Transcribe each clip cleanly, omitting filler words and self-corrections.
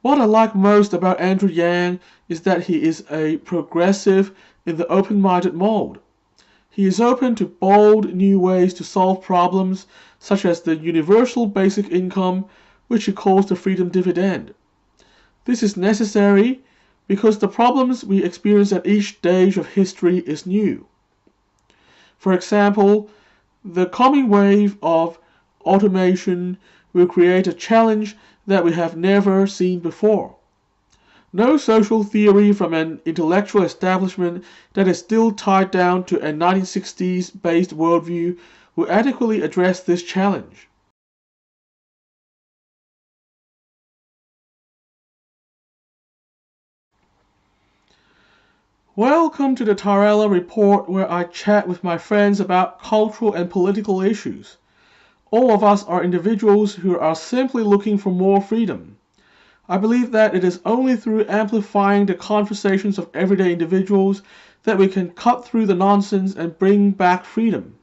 What I like most about Andrew Yang is that he is a progressive in the open-minded mode. He is open to bold new ways to solve problems, such as the universal basic income, which he calls the freedom dividend. This is necessary because the problems we experience at each stage of history is new. For example, the coming wave of automation will create a challenge that we have never seen before. No social theory from an intellectual establishment that is still tied down to a 1960s-based worldview will adequately address this challenge. Welcome to the TaraElla report, where I chat with my friends about cultural and political issues. All of us are individuals who are simply looking for more freedom. I believe that it is only through amplifying the conversations of everyday individuals that we can cut through the nonsense and bring back freedom.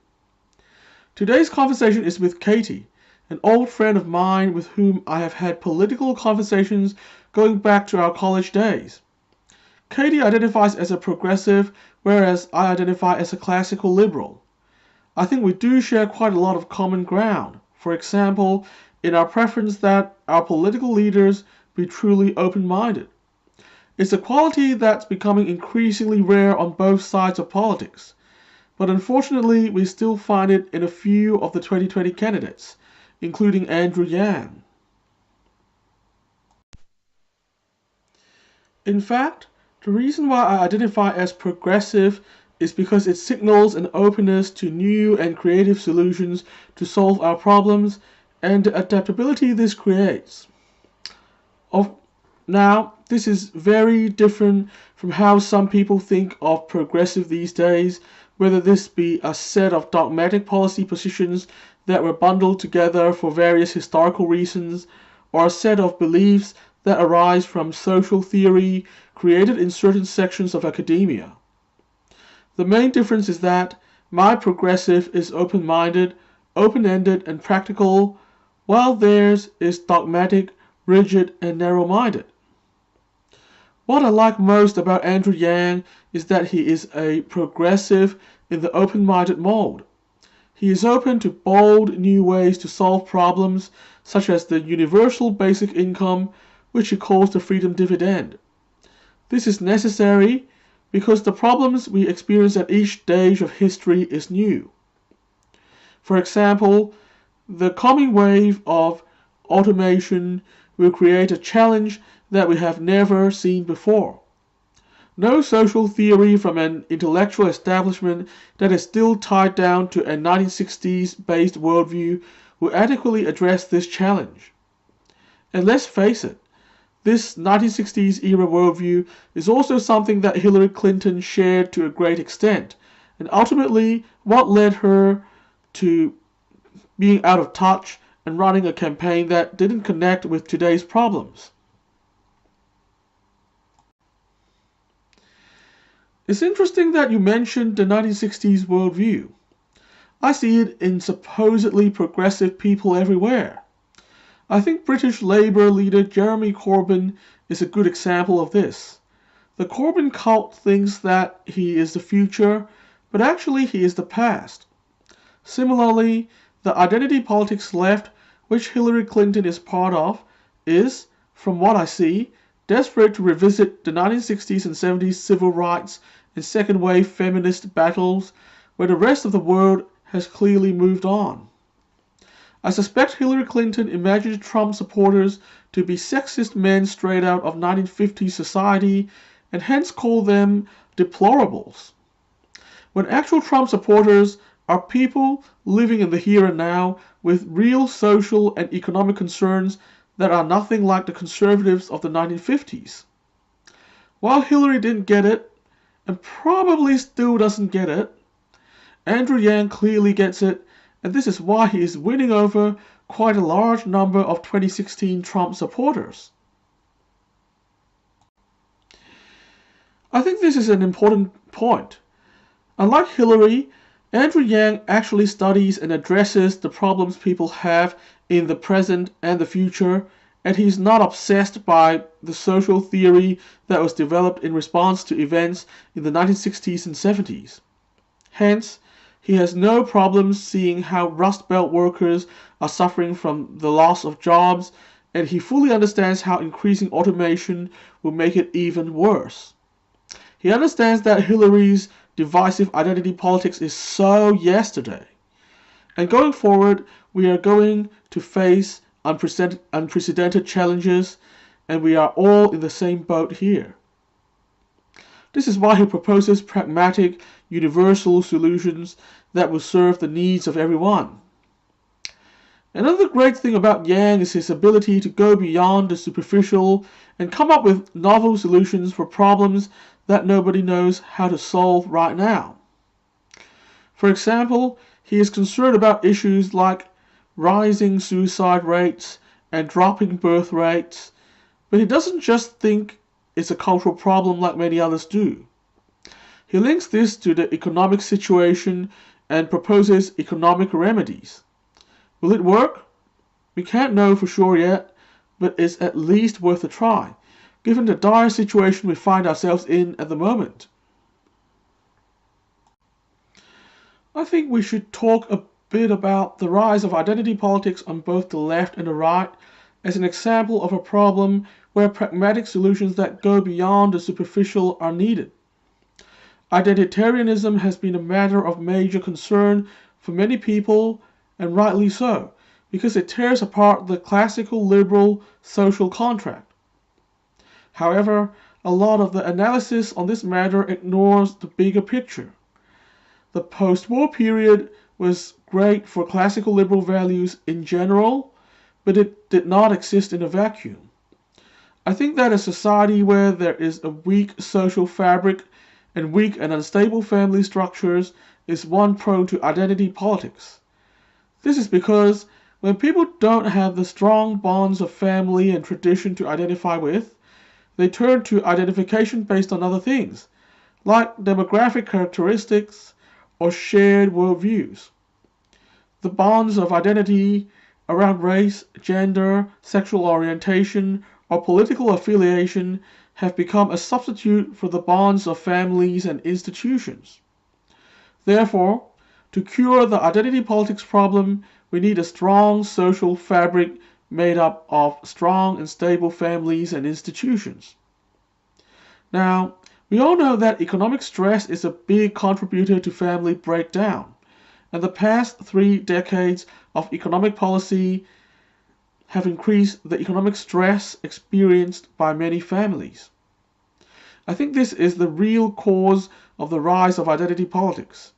Today's conversation is with Katie, an old friend of mine with whom I have had political conversations going back to our college days. Katie identifies as a progressive, whereas I identify as a classical liberal. I think we do share quite a lot of common ground. For example, in our preference that our political leaders be truly open-minded. It's a quality that's becoming increasingly rare on both sides of politics, but unfortunately we still find it in a few of the 2020 candidates, including Andrew Yang. In fact, the reason why I identify as progressive is because it signals an openness to new and creative solutions to solve our problems and the adaptability this creates. Now, this is very different from how some people think of progressive these days, whether this be a set of dogmatic policy positions that were bundled together for various historical reasons, or a set of beliefs that arise from social theory created in certain sections of academia. The main difference is that my progressive is open-minded, open-ended, and practical, while theirs is dogmatic, rigid, and narrow-minded. What I like most about Andrew Yang is that he is a progressive in the open-minded mode. He is open to bold new ways to solve problems, such as the universal basic income, which he calls the freedom dividend. This is necessary because the problems we experience at each stage of history is new. For example, the coming wave of automation will create a challenge that we have never seen before. No social theory from an intellectual establishment that is still tied down to a 1960s-based worldview will adequately address this challenge. And let's face it, this 1960s era worldview is also something that Hillary Clinton shared to a great extent, and ultimately what led her to being out of touch and running a campaign that didn't connect with today's problems. It's interesting that you mentioned the 1960s worldview. I see it in supposedly progressive people everywhere. I think British Labour leader Jeremy Corbyn is a good example of this. The Corbyn cult thinks that he is the future, but actually he is the past. Similarly, the identity politics left, which Hillary Clinton is part of, is, from what I see, desperate to revisit the 1960s and 70s civil rights and second wave feminist battles where the rest of the world has clearly moved on. I suspect Hillary Clinton imagined Trump supporters to be sexist men straight out of 1950s society and hence called them deplorables. When actual Trump supporters are people living in the here and now with real social and economic concerns that are nothing like the conservatives of the 1950s. While Hillary didn't get it, and probably still doesn't get it, Andrew Yang clearly gets it, and this is why he is winning over quite a large number of 2016 Trump supporters. I think this is an important point. Unlike Hillary, Andrew Yang actually studies and addresses the problems people have in the present and the future, and he's not obsessed by the social theory that was developed in response to events in the 1960s and 70s. Hence, he has no problem seeing how Rust Belt workers are suffering from the loss of jobs, and he fully understands how increasing automation will make it even worse. He understands that Hillary's divisive identity politics is so yesterday. And going forward, we are going to face unprecedented challenges, and we are all in the same boat here. This is why he proposes pragmatic, universal solutions that will serve the needs of everyone. Another great thing about Yang is his ability to go beyond the superficial and come up with novel solutions for problems that nobody knows how to solve right now. For example, he is concerned about issues like rising suicide rates and dropping birth rates, but he doesn't just think it's a cultural problem like many others do. He links this to the economic situation and proposes economic remedies. Will it work? We can't know for sure yet, but it's at least worth a try, given the dire situation we find ourselves in at the moment. I think we should talk a bit about the rise of identity politics on both the left and the right as an example of a problem where pragmatic solutions that go beyond the superficial are needed. Identitarianism has been a matter of major concern for many people, and rightly so, because it tears apart the classical liberal social contract. However, a lot of the analysis on this matter ignores the bigger picture. The post-war period was great for classical liberal values in general, but it did not exist in a vacuum. I think that a society where there is a weak social fabric and weak and unstable family structures is one prone to identity politics. This is because when people don't have the strong bonds of family and tradition to identify with, they turn to identification based on other things, like demographic characteristics or shared worldviews. The bonds of identity around race, gender, sexual orientation, or political affiliation have become a substitute for the bonds of families and institutions. Therefore, to cure the identity politics problem, we need a strong social fabric made up of strong and stable families and institutions. Now, we all know that economic stress is a big contributor to family breakdown, and the past 3 decades of economic policy have increased the economic stress experienced by many families. I think this is the real cause of the rise of identity politics,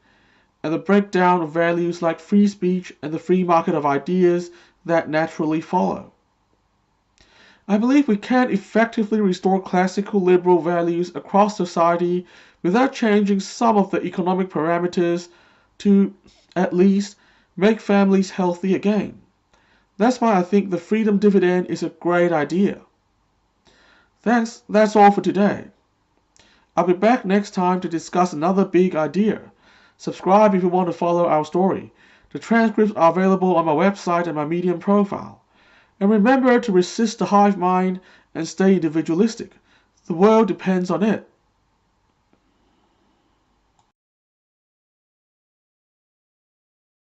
and the breakdown of values like free speech and the free market of ideas that naturally follow. I believe we can't effectively restore classical liberal values across society without changing some of the economic parameters to, at least, make families healthy again. That's why I think the freedom dividend is a great idea. Thanks, that's all for today. I'll be back next time to discuss another big idea. Subscribe if you want to follow our story. The transcripts are available on my website and my Medium profile. And remember to resist the hive mind and stay individualistic. The world depends on it.